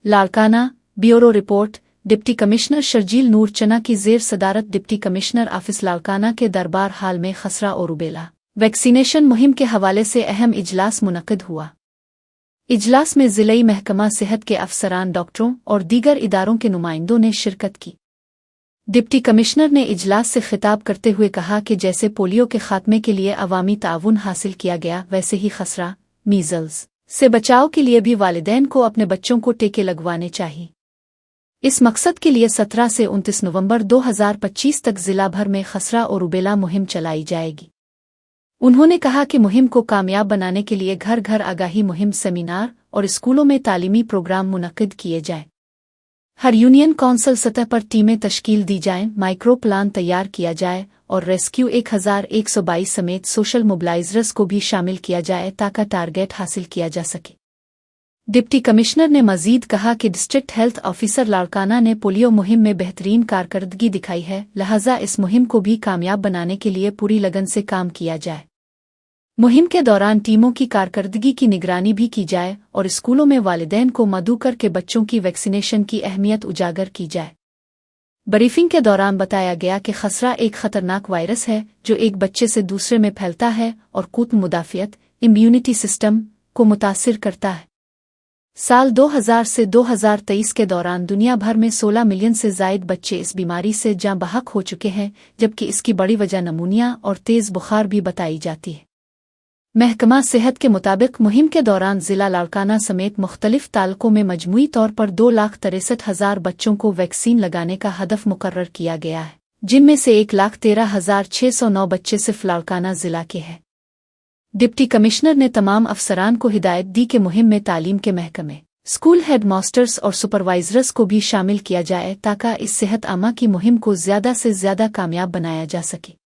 Larkana bureau report. Deputy commissioner Sharjeel Noor Channa की ज़ेर सदारत डिप्टी कमिश्नर ऑफिस लाड़काना के दरबार हाल में खसरा और रूबेला वैक्सीनेशन मुहिम के हवाले से अहम इजलास मुनक़िद हुआ। इजलास में ज़िलई महकमा सेहत के अफसरान, डॉक्टरों और दीगर इदारों के नुमाइंदों ने शिरकत की। डिप्टी कमिश्नर ने इजलास से खिताब करते हुए कहा कि जैसे पोलियो के खात्मे के लिए अवामी ताउन हासिल किया गया, वैसे ही खसरा मीज़ल्स से बचाव के लिए भी वालिदैन को अपने बच्चों को टीके लगवाने चाहिए। इस मकसद के लिए 17 से 29 नवंबर 2025 तक जिला भर में खसरा और रूबेला मुहिम चलाई जाएगी। उन्होंने कहा कि मुहिम को कामयाब बनाने के लिए घर घर आगाही मुहिम, सेमिनार और स्कूलों में तालीमी प्रोग्राम मुनक़िद किए जाएं। हर यूनियन कौंसिल सतह पर टीमें तश्कील दी जाएं, माइक्रो प्लान तैयार किया जाए और रेस्क्यू 1122 समेत सोशल मोबिलाइजर्स को भी शामिल किया जाए ताकि टारगेट हासिल किया जा सके। डिप्टी कमिश्नर ने मजीद कहा कि डिस्ट्रिक्ट हेल्थ ऑफिसर लाड़काना ने पोलियो मुहिम में बेहतरीन कारकर्दगी दिखाई है, लिहाजा इस मुहिम को भी कामयाब बनाने के लिए पूरी लगन से काम किया जाए। मुहिम के दौरान टीमों की कारकर्दगी की निगरानी भी की जाए और स्कूलों में वालिदैन को मदऊ करके बच्चों की वैक्सीनेशन की अहमियत उजागर की जाए। ब्रीफिंग के दौरान बताया गया कि खसरा एक खतरनाक वायरस है जो एक बच्चे से दूसरे में फैलता है और कूट मुदाफ़ियत इम्यूनिटी सिस्टम को मुतासिर करता है। साल 2000 से 2023 के दौरान दुनिया भर में 16 मिलियन से ज़ायद बच्चे इस बीमारी से जाँ बहक हो चुके हैं, जबकि इसकी बड़ी वजह नमूनिया और तेज़ बुखार भी बताई जाती है। महकमा सेहत के मुताबिक मुहिम के दौरान ज़िला लाड़काना समेत मुख्तलिफ तालुकों में मजमूई तौर पर 2,63,000 बच्चों को वैक्सीन लगाने का हदफ मुकर्रर किया गया है, जिनमें से 1,13,609 बच्चे सिर्फ लाड़काना ज़िला के हैं। डिप्टी कमिश्नर ने तमाम अफसरान को हिदायत दी कि मुहिम में तालीम के महकमे, स्कूल हेड मास्टर्स और सुपरवाइजर्स को भी शामिल किया जाए ताकि इस सेहत आमा की मुहिम को ज़्यादा से ज़्यादा कामयाब बनाया जा सके।